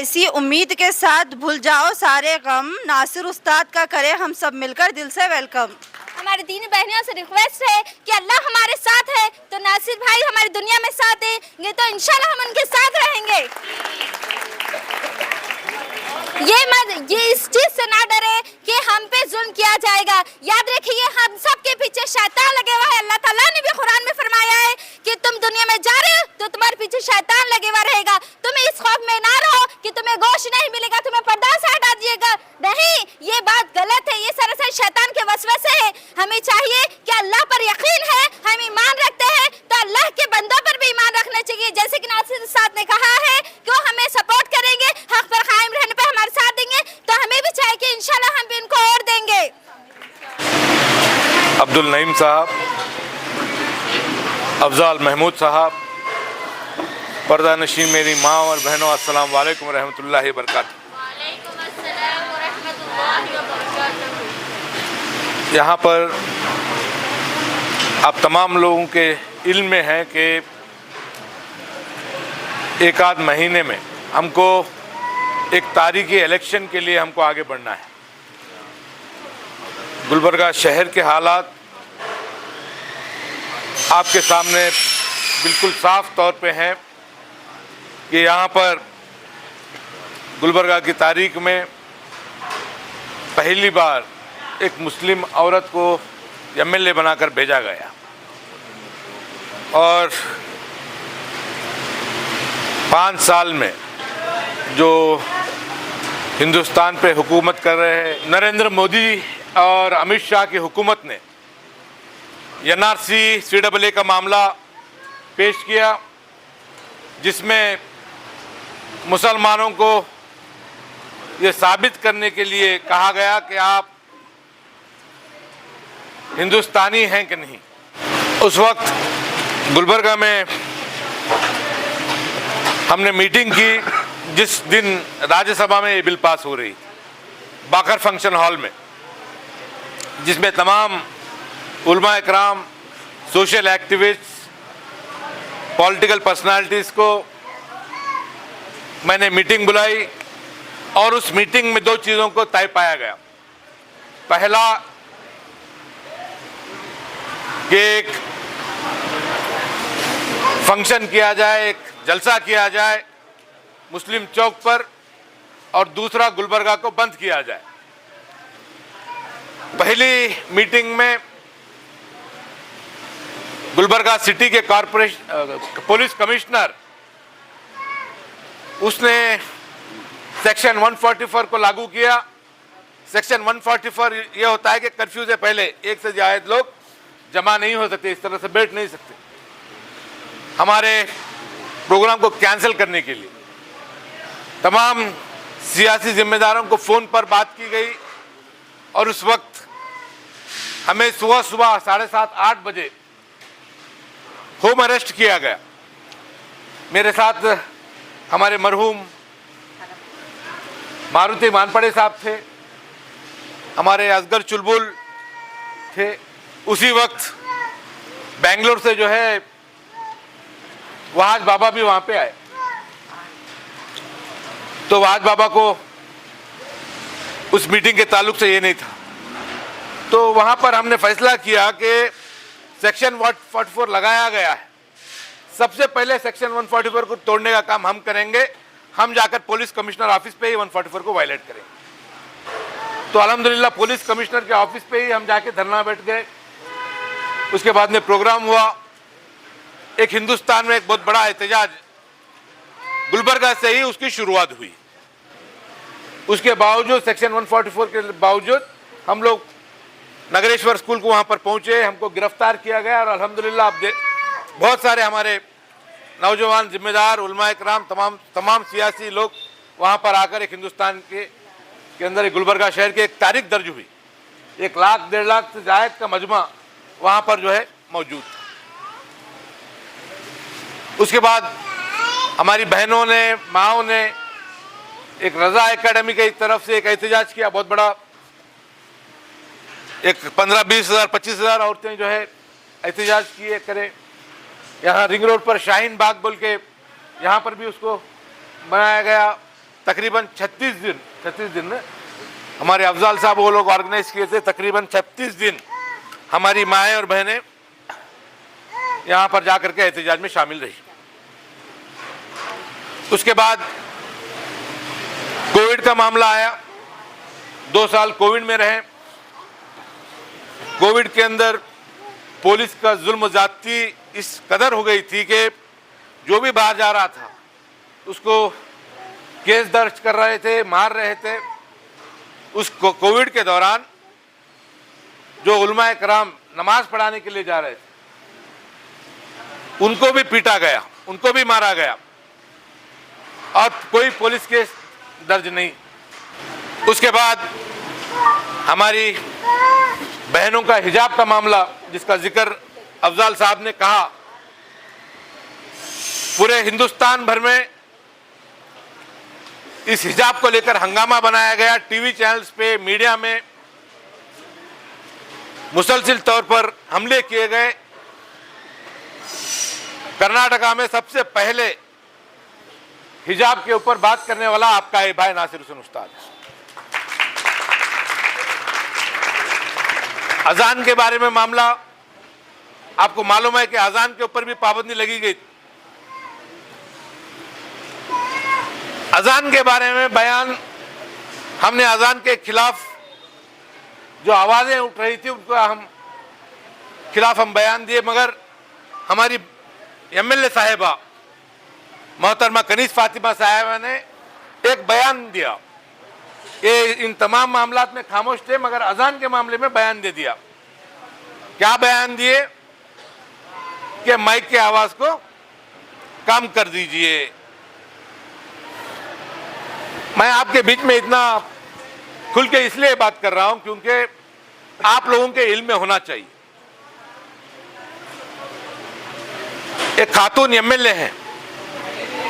इसी उम्मीद के साथ भूल जाओ सारे गम, नासिर उस्ताद का करें हम सब मिलकर दिल से वेलकम। हमारी दीनी बहनियों से रिक्वेस्ट है कि अल्लाह हमारे साथ है तो नासिर भाई हमारी दुनिया में साथ देंगे तो इंशाल्लाह हम उनके साथ रहेंगे। ये इस चीज से ना डरे कि हम पे जुल्म किया जाएगा। याद रखिए हम सब के पीछे शैतान लगे हुआ है। अल्लाह ताला ने भी कुरान में फरमाया है कि तुम दुनिया में जा रहे हो तो तुम्हारे पीछे शैतान लगे हुआ रहेगा। तुम इस खौफ में ना रहो कि तुम्हें गोश्त नहीं मिलेगा, तुम्हें पर्दा से हटा दिएगा। नहीं, ये बात गलत है, ये सरासर शैतान के वसवसे है। हमें चाहिए कि अल्लाह पर यकीन है, हम ईमान रखते हैं तो अल्लाह के बंदों पर भी ईमान रखना चाहिए। जैसे कि नासिर उस्ताद ने कहा है कि वो हमें सपोर्ट करेंगे, हक पर कायम रहने पर हमारे साथ देंगे, तो हमें भी चाहिए कि इंशाल्लाह हम भी इनको और देंगे। अब्दुल नईम साहब, अफजाल महमूद साहब, पर्दा नशीन मेरी माँ और बहनों, अस्सलाम वालेकुम रहमतुल्लाहि बरकातहू। यहाँ पर आप तमाम लोगों के इल्म में है कि एक आध महीने में हमको एक तारीखी इलेक्शन के लिए हमको आगे बढ़ना है। गुलबर्गा शहर के हालात आपके सामने बिल्कुल साफ तौर पे हैं कि यहाँ पर गुलबर्गा की तारीख में पहली बार एक मुस्लिम औरत को एमएलए बनाकर भेजा गया और 5 साल में जो हिंदुस्तान पे हुकूमत कर रहे हैं नरेंद्र मोदी और अमित शाह की हुकूमत ने एनआरसी CAA का मामला पेश किया, जिसमें मुसलमानों को ये साबित करने के लिए कहा गया कि आप हिंदुस्तानी हैं कि नहीं। उस वक्त गुलबर्गा में हमने मीटिंग की जिस दिन राज्यसभा में ये बिल पास हो रही, बाकर फंक्शन हॉल में, जिसमें तमाम उलमा इकराम, सोशल एक्टिविस्ट, पॉलिटिकल पर्सनालिटीज़ को मैंने मीटिंग बुलाई और उस मीटिंग में 2 चीज़ों को तय पाया गया। पहला कि एक फंक्शन किया जाए, एक जलसा किया जाए मुस्लिम चौक पर, और दूसरा गुलबर्गा को बंद किया जाए। पहली मीटिंग में गुलबर्गा सिटी के कॉर्पोरेशन पुलिस कमिश्नर, उसने सेक्शन 144 को लागू किया। सेक्शन 144 ये होता है कि कर्फ्यू से पहले एक से ज्यादा लोग जमा नहीं हो सकते, इस तरह से बैठ नहीं सकते। हमारे प्रोग्राम को कैंसिल करने के लिए तमाम सियासी जिम्मेदारों को फ़ोन पर बात की गई और उस वक्त हमें सुबह 7:30-8 बजे होम अरेस्ट किया गया। मेरे साथ हमारे मरहूम मारुति मानपड़े साहब थे, हमारे असगर चुलबुल थे। उसी वक्त बेंगलोर से जो है वहाज बाबा भी वहाँ पे आए, तो वहाज बाबा को उस मीटिंग के ताल्लुक से ये नहीं था। तो वहाँ पर हमने फैसला किया कि सेक्शन 144 लगाया गया है, सबसे पहले सेक्शन 144 को तोड़ने का काम हम करेंगे। हम जाकर पुलिस कमिश्नर ऑफिस पे ही 144 को वायलेट करेंगे। तो अल्हम्दुलिल्लाह पुलिस कमिश्नर के ऑफिस पे ही हम जाके धरना बैठ गए। उसके बाद में प्रोग्राम हुआ। एक हिंदुस्तान में एक बहुत बड़ा एहतजाज गुलबर्गा से ही उसकी शुरुआत हुई। उसके बावजूद सेक्शन 144 के बावजूद हम लोग नगरेश्वर स्कूल को वहाँ पर पहुँचे, हमको गिरफ्तार किया गया और अल्हम्दुलिल्लाह आप बहुत सारे हमारे नौजवान जिम्मेदार उलमा इकराम तमाम सियासी लोग वहाँ पर आकर एक हिंदुस्तान के अंदर एक गुलबर्गा शहर की एक तारीख दर्ज हुई। 1 लाख 1.5 लाख से जायद का मजमा वहाँ पर जो है मौजूद था। उसके बाद हमारी बहनों ने, माओं ने एक रजा एकेडमी की तरफ से एक एहतजाज किया, बहुत बड़ा। एक 15-20 हज़ार 25 हज़ार औरतें जो है एहतजाज किए करे। यहाँ रिंग रोड पर शाहीन बाग बोल के यहाँ पर भी उसको बनाया गया। तकरीबन 36 दिन हमारे अफजाल साहब वो लोग ऑर्गेनाइज किए थे। तकरीबन 36 दिन हमारी माएँ और बहनें यहाँ पर जाकर के एहतजाज में शामिल रही। उसके बाद कोविड का मामला आया, 2 साल कोविड में रहे। कोविड के अंदर पुलिस का जुल्म ज्यादती इस कदर हो गई थी कि जो भी बाहर जा रहा था उसको केस दर्ज कर रहे थे, मार रहे थे। उस कोविड के दौरान जो उलमाए कराम नमाज पढ़ाने के लिए जा रहे थे उनको भी पीटा गया, उनको भी मारा गया और कोई पुलिस केस दर्ज नहीं। उसके बाद हमारी बहनों का हिजाब का मामला, जिसका जिक्र अफजाल साहब ने कहा, पूरे हिंदुस्तान भर में इस हिजाब को लेकर हंगामा बनाया गया। टीवी चैनल्स पे, मीडिया में मुसलसिल तौर पर हमले किए गए। कर्नाटका में सबसे पहले हिजाब के ऊपर बात करने वाला आपका ये भाई नासिर हुसैन उस्ताद है। अजान के बारे में मामला, आपको मालूम है कि अजान के ऊपर भी पाबंदी लगी गई। अजान के बारे में बयान, हमने अजान के खिलाफ जो आवाजें उठ रही थी उनका खिलाफ हम बयान दिए, मगर हमारी एमएलए साहिबा मोहतरमा कनीज फातिमा साहिबा ने एक बयान दिया। ये इन तमाम मामलात में खामोश थे, मगर अजान के मामले में बयान दे दिया। क्या बयान दिए कि माइक की आवाज को कम कर दीजिए। मैं आपके बीच में इतना खुल के इसलिए बात कर रहा हूं क्योंकि आप लोगों के इल्म में होना चाहिए। एक खातून एमएलए हैं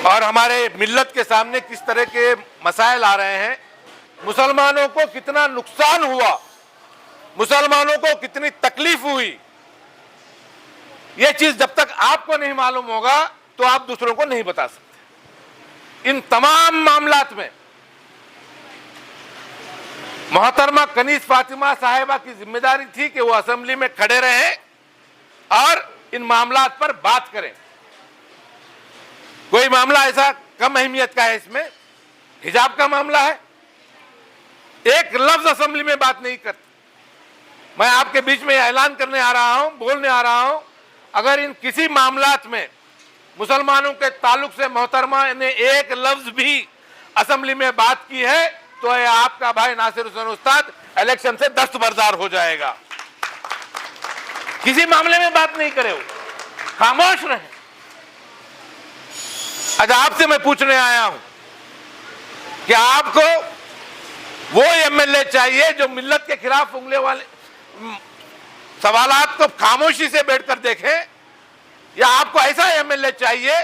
और हमारे मिल्लत के सामने किस तरह के मसाइल आ रहे हैं, मुसलमानों को कितना नुकसान हुआ, मुसलमानों को कितनी तकलीफ हुई, यह चीज जब तक आपको नहीं मालूम होगा तो आप दूसरों को नहीं बता सकते। इन तमाम मामलात में मोहतरमा कनीज फातिमा साहिबा की जिम्मेदारी थी कि वो असेंबली में खड़े रहें और इन मामलात पर बात करें। कोई मामला ऐसा कम अहमियत का है, इसमें हिजाब का मामला है, एक लफ्ज असेंबली में बात नहीं करते। मैं आपके बीच में ऐलान करने आ रहा हूं, बोलने आ रहा हूं, अगर इन किसी मामलात में मुसलमानों के ताल्लुक से मोहतरमा ने एक लफ्ज भी असेंबली में बात की है तो ये आपका भाई नासिर हुसैन उस्ताद इलेक्शन से दस्तबरदार हो जाएगा। किसी मामले में बात नहीं करे, वो खामोश रहे। आज आपसे मैं पूछने आया हूं कि आपको वो एमएलए चाहिए जो मिल्लत के खिलाफ उंगले वाले सवालात को खामोशी से बैठकर देखे, या आपको ऐसा एमएलए चाहिए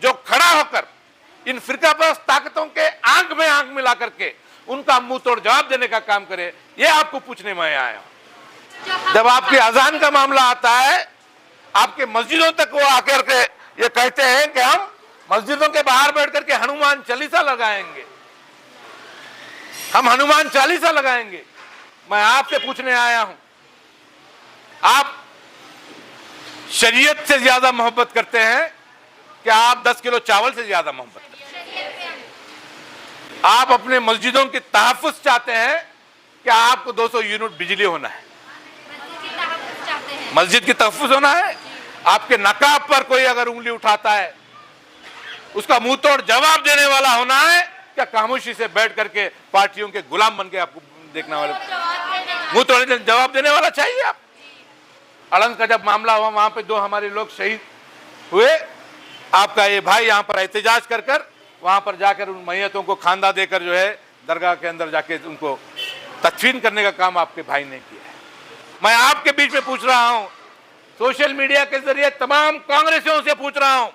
जो खड़ा होकर इन फिरकापरस्त ताकतों के आंख में आंख मिला करके उनका मुंह तोड़ जवाब देने का काम करे? ये आपको पूछने में आया हूं। जब आपके अजान का मामला आता है, आपके मस्जिदों तक वो आकर के ये कहते हैं कि हम मस्जिदों के बाहर बैठ करके हनुमान चालीसा लगाएंगे, हम हनुमान चालीसा लगाएंगे। मैं आपसे पूछने आया हूं, आप शरीयत से ज्यादा मोहब्बत करते हैं कि आप 10 किलो चावल से ज्यादा मोहब्बत करते हैं? आप अपने मस्जिदों की तहफ्फुज़ चाहते हैं कि आपको 200 यूनिट बिजली होना है? मस्जिद की तहफ्फुज़ होना है। आपके नकाब पर कोई अगर उंगली उठाता है उसका मुंह तोड़ जवाब देने वाला होना है, क्या खामोशी से बैठ करके पार्टियों के गुलाम बन के आपको देखने वाले मुंह तोड़ जवाब देने वाला चाहिए? आप अड़ंग का जब मामला हुआ, वहां पे 2 हमारे लोग शहीद हुए, आपका ये भाई यहाँ पर एहतजाज कर वहां पर जाकर उन मैयतों को खांदा देकर जो है दरगाह के अंदर जाके उनको तदफीन करने का काम आपके भाई ने किया है। मैं आपके बीच में पूछ रहा हूं, सोशल मीडिया के जरिए तमाम कांग्रेसियों से पूछ रहा हूं,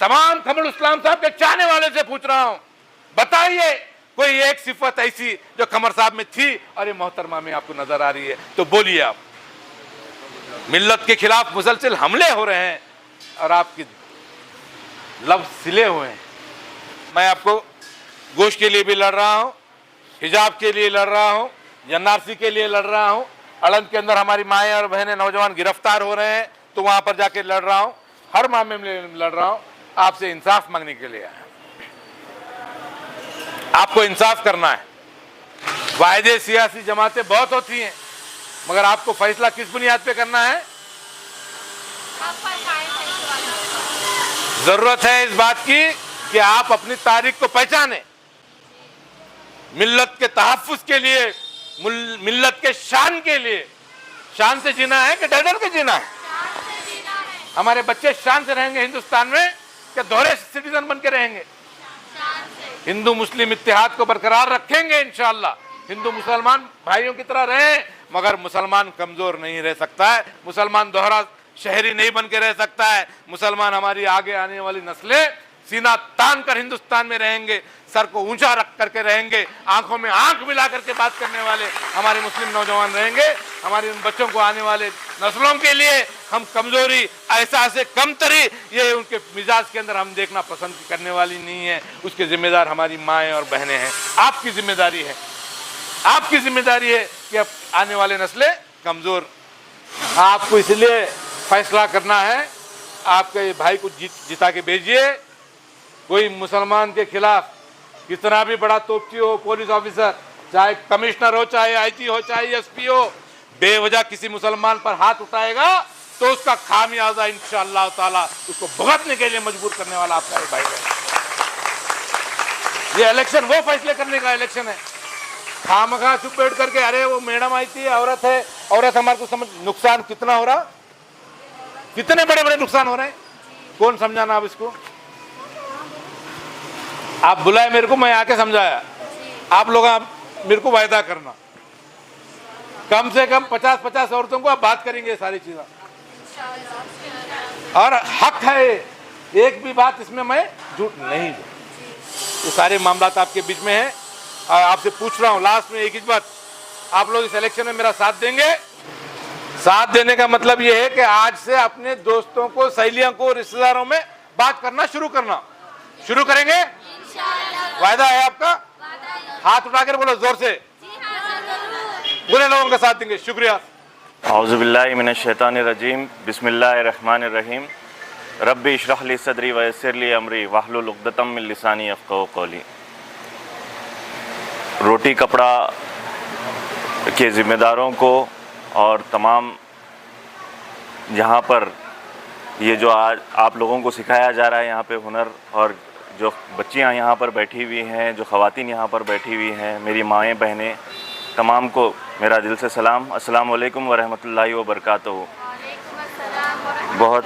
तमाम कमरुल इस्लाम साहब के चाहने वाले से पूछ रहा हूं, बताइए कोई एक सिफत ऐसी जो कमर साहब में थी और ये मोहतरमा में आपको नजर आ रही है तो बोलिए। आप मिल्लत के खिलाफ मुसलसिल हमले हो रहे हैं और आपके लफ्ज सिले हुए हैं। मैं आपको गोश्त के लिए भी लड़ रहा हूँ, हिजाब के लिए लड़ रहा हूँ, एनआरसी के लिए लड़ रहा हूँ। अड़ंद के अंदर हमारी माएँ और बहनें नौजवान गिरफ्तार हो रहे हैं तो वहाँ पर जाके लड़ रहा हूँ। हर मामले में लड़ रहा हूँ। आपसे इंसाफ मांगने के लिए आया। आपको इंसाफ करना है। वायदे सियासी जमातें बहुत होती हैं, मगर आपको फैसला किस बुनियाद पे करना है? जरूरत है इस बात की कि आप अपनी तारीख को पहचाने। मिल्लत के तहफ्फुज़ के लिए, मिल्लत के शान के लिए। शान से जीना है कि डर डर के जीना है? हमारे बच्चे शान से रहेंगे हिंदुस्तान में कि दोहरे सिटीजन बन के रहेंगे? हिंदू मुस्लिम इत्तेहाद को बरकरार रखेंगे इंशाअल्लाह। हिंदू मुसलमान भाइयों की तरह रहें, मगर मुसलमान कमजोर नहीं रह सकता है। मुसलमान दोहरा शहरी नहीं बन के रह सकता है। मुसलमान हमारी आगे आने वाली नस्लें सीना तान कर हिंदुस्तान में रहेंगे, सर को ऊंचा रख करके रहेंगे, आंखों में आंख मिला करके बात करने वाले हमारे मुस्लिम नौजवान रहेंगे। हमारे उन बच्चों को, आने वाले नस्लों के लिए हम कमजोरी, एहसास कमतरी, ये उनके मिजाज के अंदर हम देखना पसंद करने वाली नहीं है। उसके जिम्मेदार हमारी माएँ और बहनें हैं। आपकी जिम्मेदारी है, आपकी जिम्मेदारी है कि अब आने वाले नस्लें कमजोर। आपको इसलिए फैसला करना है, आपके भाई को जिता के भेजिए। कोई मुसलमान के खिलाफ कितना भी बड़ा तोपची हो, पुलिस ऑफिसर, चाहे कमिश्नर हो, चाहे आईजी हो, चाहे एसपी हो, बेवजह किसी मुसलमान पर हाथ उठाएगा तो उसका खामियाजा इंशाअल्लाह ताला उसको भुगतने के लिए मजबूर करने वाला आपका भाई है। ये इलेक्शन वो फैसले करने का इलेक्शन है। खामखा चुप बैठ करके अरे वो मैडम आई थी, औरत है, औरत हमारे को समझ, नुकसान कितना हो रहा, कितने बड़े बड़े नुकसान हो रहे हैं। कौन समझाना आप इसको? आप बुलाए मेरे को, मैं आके समझाया। आप लोग मेरे को वायदा करना, कम से कम 50-50 औरतों को आप बात करेंगे सारी चीजें, और हक है, एक भी बात इसमें मैं झूठ नहीं। ये सारे मामलात आपके बीच में है। आपसे पूछ रहा हूँ लास्ट में एक ही बात, आप लोग इस इलेक्शन में मेरा साथ देंगे? साथ देने का मतलब ये है कि आज से अपने दोस्तों को, सहेलियों को, रिश्तेदारों में बात करना शुरू करेंगे। वायदा है आपका? हाथ उठाकर बोलो जोर से, बुरे लोगों का साथ देंगे। शुक्रिया। औज़ुबिल्लाहि मिनश्शैतानिर्रजीम, बिस्मिल्लाहिर्रहमानिर्रहीम। रब्बि इश्रह ली सदरी व यस्सिर ली अमरी वहलुल उक़दतम मिन लिसानी यफ़क़हू क़ौली। रोटी कपड़ा के ज़िम्मेदारों को और तमाम यहाँ पर ये जो आज आप लोगों को सिखाया जा रहा है यहाँ पे हुनर, और जो बच्चियाँ यहाँ पर बैठी हुई हैं, जो ख़वातीन यहाँ पर बैठी हुई हैं, मेरी माएँ बहनें, तमाम को मेरा दिल से सलाम। अस्सलामु अलैकुम व रहमतुल्लाहि व बरकातहू। बहुत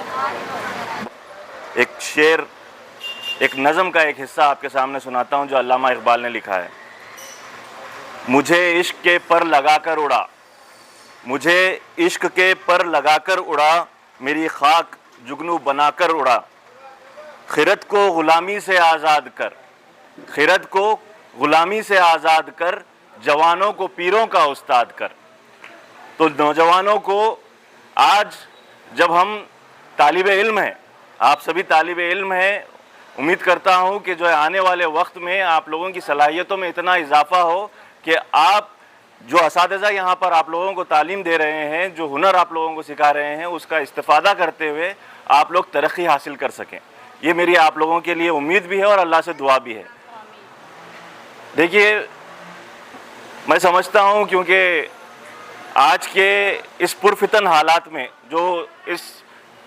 एक शेर, एक नज़म का एक हिस्सा आपके सामने सुनाता हूँ जो अल्लामा इकबाल ने लिखा है। मुझे इश्क के पर लगाकर उड़ा, मुझे इश्क के पर लगाकर उड़ा, मेरी खाक जुगनू बनाकर उड़ा। खिरत को ग़ुलामी से आज़ाद कर, खिरत को ग़ुलामी से आज़ाद कर, जवानों को पीरों का उस्ताद कर। तो नौजवानों को आज जब हम तालिब इल्म हैं, आप सभी तालिब इल्म हैं, उम्मीद करता हूँ कि जो आने वाले वक्त में आप लोगों की सलाहियतों में इतना इजाफ़ा हो कि आप जो असातिज़ा यहाँ पर आप लोगों को तालीम दे रहे हैं, जो हुनर आप लोगों को सिखा रहे हैं, उसका इस्तिफ़ादा करते हुए आप लोग तरक्की हासिल कर सकें। ये मेरी आप लोगों के लिए उम्मीद भी है और अल्लाह से दुआ भी है। देखिए, मैं समझता हूँ क्योंकि आज के इस पुरफितन हालात में जो इस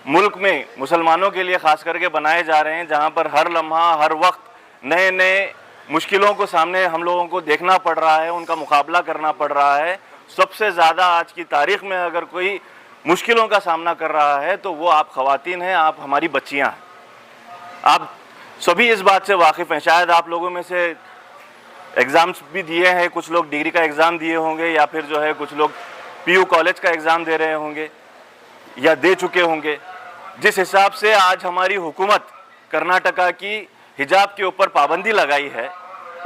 मुल्क में मुसलमानों के लिए ख़ास करके बनाए जा रहे हैं, जहाँ पर हर लम्हा हर वक्त नए नए मुश्किलों को सामने हम लोगों को देखना पड़ रहा है, उनका मुकाबला करना पड़ रहा है। सबसे ज़्यादा आज की तारीख़ में अगर कोई मुश्किलों का सामना कर रहा है तो वो आप ख़वातीन हैं, आप हमारी बच्चियाँ हैं। आप सभी इस बात से वाकिफ़ हैं। शायद आप लोगों में से एग्ज़ाम्स भी दिए हैं, कुछ लोग डिग्री का एग्ज़ाम दिए होंगे, या फिर जो है कुछ लोग पीयू कॉलेज का एग्ज़ाम दे रहे होंगे या दे चुके होंगे। जिस हिसाब से आज हमारी हुकूमत कर्नाटका की हिजाब के ऊपर पाबंदी लगाई है,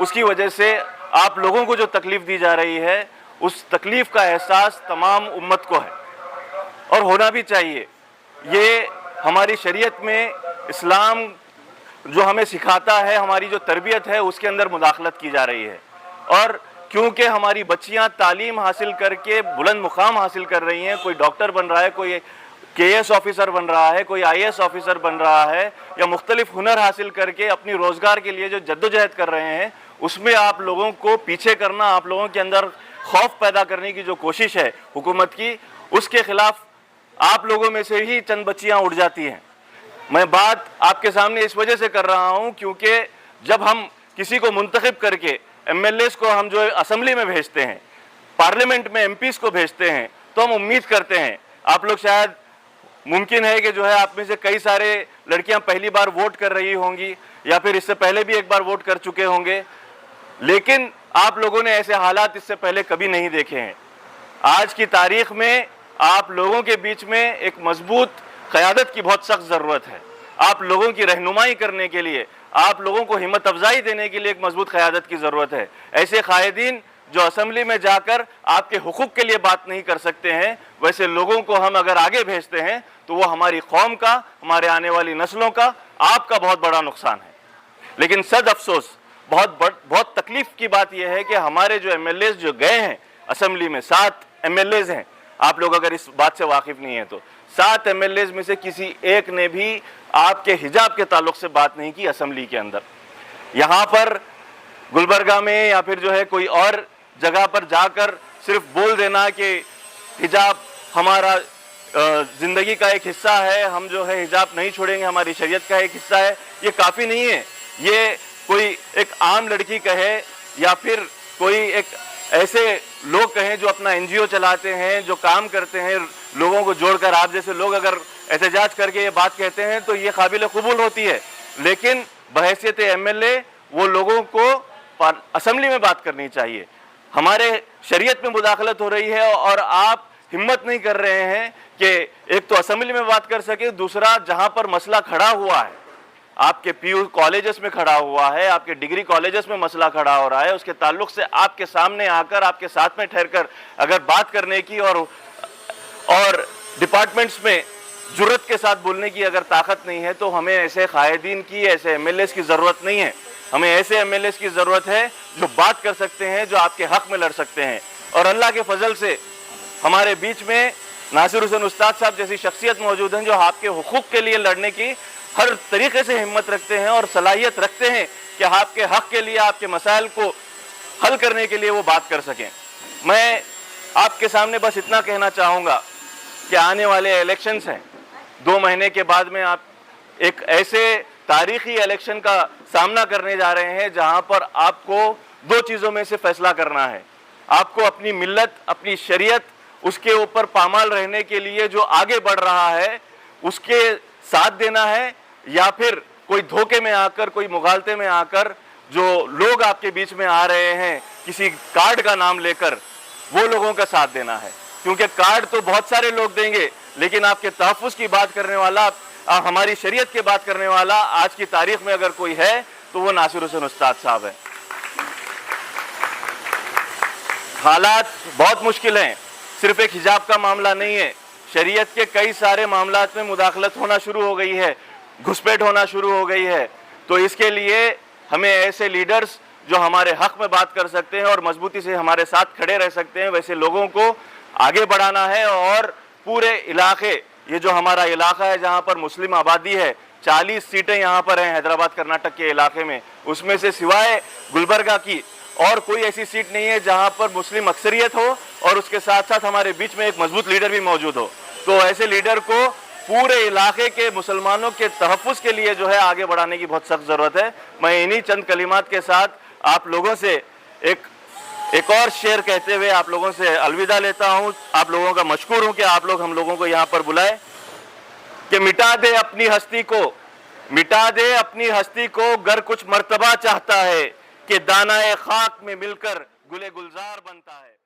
उसकी वजह से आप लोगों को जो तकलीफ़ दी जा रही है, उस तकलीफ़ का एहसास तमाम उम्मत को है और होना भी चाहिए। ये हमारी शरीयत में, इस्लाम जो हमें सिखाता है, हमारी जो तरबियत है, उसके अंदर मुदाखलत की जा रही है। और क्योंकि हमारी बच्चियां तालीम हासिल करके बुलंद मुकाम हासिल कर रही हैं, कोई डॉक्टर बन रहा है, कोई केएस ऑफिसर बन रहा है, कोई आईएएस ऑफिसर बन रहा है, या मुख्तलिफ हुनर हासिल करके अपनी रोज़गार के लिए जो जद्दोजहद कर रहे हैं, उसमें आप लोगों को पीछे करना, आप लोगों के अंदर खौफ पैदा करने की जो कोशिश है हुकूमत की, उसके खिलाफ आप लोगों में से ही चंद बच्चियां उठ जाती हैं। मैं बात आपके सामने इस वजह से कर रहा हूं क्योंकि जब हम किसी को मुंतखब करके एमएलएस को हम जो असम्बली में भेजते हैं, पार्लियामेंट में एमपीज को भेजते हैं, तो हम उम्मीद करते हैं, आप लोग शायद मुमकिन है कि जो है आप में से कई सारे लड़कियां पहली बार वोट कर रही होंगी या फिर इससे पहले भी एक बार वोट कर चुके होंगे, लेकिन आप लोगों ने ऐसे हालात इससे पहले कभी नहीं देखे हैं। आज की तारीख में आप लोगों के बीच में एक मजबूत क़यादत की बहुत सख्त ज़रूरत है। आप लोगों की रहनुमाई करने के लिए, आप लोगों को हिम्मत अफजाई देने के लिए एक मजबूत क़यादत की ज़रूरत है। ऐसे कायदीन जो असम्बली में जाकर आपके हुकूक के लिए बात नहीं कर सकते हैं, वैसे लोगों को हम अगर आगे भेजते हैं तो वो हमारी कौम का, हमारे आने वाली नस्लों का, आपका बहुत बड़ा नुकसान है। लेकिन सद अफसोस, बहुत तकलीफ की बात यह है कि हमारे जो एमएलएज जो गए हैं असम्बली में, 7 एमएलएज हैं, आप लोग अगर इस बात से वाकिफ नहीं है तो 7 एमएलएज में से किसी एक ने भी आपके हिजाब के ताल्लुक से बात नहीं की असम्बली के अंदर। यहाँ पर गुलबर्गा में या फिर जो है कोई और जगह पर जाकर सिर्फ बोल देना कि हिजाब हमारा ज़िंदगी का एक हिस्सा है, हम जो है हिजाब नहीं छोड़ेंगे, हमारी शरीयत का एक हिस्सा है, ये काफ़ी नहीं है। ये कोई एक आम लड़की कहे या फिर कोई एक ऐसे लोग कहें जो अपना एनजीओ चलाते हैं, जो काम करते हैं लोगों को जोड़कर, आप जैसे लोग अगर एहतजाज करके ये बात कहते हैं तो ये काबिल कबूल होती है, लेकिन बहैसियत एमएलए वो लोगों को असम्बली में बात करनी चाहिए। हमारे शरीयत में मुदाखलत हो रही है और आप हिम्मत नहीं कर रहे हैं कि एक तो असम्बली में बात कर सके, दूसरा जहां पर मसला खड़ा हुआ है, आपके पीयू कॉलेजेस में खड़ा हुआ है, आपके डिग्री कॉलेजेस में मसला खड़ा हो रहा है, उसके ताल्लुक से आपके सामने आकर, आपके साथ में ठहरकर अगर बात करने की और डिपार्टमेंट्स में जुर्रत के साथ बोलने की अगर ताकत नहीं है, तो हमें ऐसे कायदीन की, ऐसे एमएलएस की ज़रूरत नहीं है। हमें ऐसे एमएलएस की ज़रूरत है जो बात कर सकते हैं, जो आपके हक़ में लड़ सकते हैं। और अल्लाह के फजल से हमारे बीच में नासिर हुसैन उस्ताद साहब जैसी शख्सियत मौजूद हैं जो आपके हुकूक के लिए लड़ने की हर तरीके से हिम्मत रखते हैं और सलाहियत रखते हैं कि आपके हक़ के लिए, आपके मसाइल को हल करने के लिए वो बात कर सकें। मैं आपके सामने बस इतना कहना चाहूँगा कि आने वाले इलेक्शंस हैं, 2 महीने के बाद में आप एक ऐसे तारीखी इलेक्शन का सामना करने जा रहे हैं जहां पर आपको 2 चीज़ों में से फैसला करना है। आपको अपनी मिल्लत, अपनी शरीयत, उसके ऊपर पामाल रहने के लिए जो आगे बढ़ रहा है उसके साथ देना है, या फिर कोई धोखे में आकर, कोई मुगालते में आकर जो लोग आपके बीच में आ रहे हैं किसी कार्ड का नाम लेकर, वो लोगों का साथ देना है। क्योंकि कार्ड तो बहुत सारे लोग देंगे, लेकिन आपके तहफ़्फ़ुज़ की बात करने वाला, हमारी शरीयत की बात करने वाला आज की तारीख में अगर कोई है तो वो नासिर हुसैन उस्ताद साहब है। हालात बहुत मुश्किल हैं, सिर्फ एक हिजाब का मामला नहीं है, शरीयत के कई सारे मामलात में मुदाखलत होना शुरू हो गई है, घुसपैठ होना शुरू हो गई है। तो इसके लिए हमें ऐसे लीडर्स जो हमारे हक़ में बात कर सकते हैं और मजबूती से हमारे साथ खड़े रह सकते हैं, वैसे लोगों को आगे बढ़ाना है। और पूरे इलाके, ये जो हमारा इलाका है जहाँ पर मुस्लिम आबादी है, 40 सीटें यहाँ पर हैं हैदराबाद कर्नाटक के इलाके में, उसमें से सिवाय गुलबर्गा की और कोई ऐसी सीट नहीं है जहाँ पर मुस्लिम अक्सरियत हो और उसके साथ साथ हमारे बीच में एक मजबूत लीडर भी मौजूद हो। तो ऐसे लीडर को पूरे इलाके के मुसलमानों के तहफ़्फ़ुज़ के लिए जो है आगे बढ़ाने की बहुत सख्त ज़रूरत है। मैं इन्हीं चंद कलिमात के साथ आप लोगों से एक और शेर कहते हुए आप लोगों से अलविदा लेता हूँ। आप लोगों का मशकूर हूँ कि आप लोग हम लोगों को यहाँ पर बुलाए कि मिटा दे अपनी हस्ती को, मिटा दे अपनी हस्ती को, गर कुछ मर्तबा चाहता है कि दानाए खाक में मिलकर गुले गुलजार बनता है।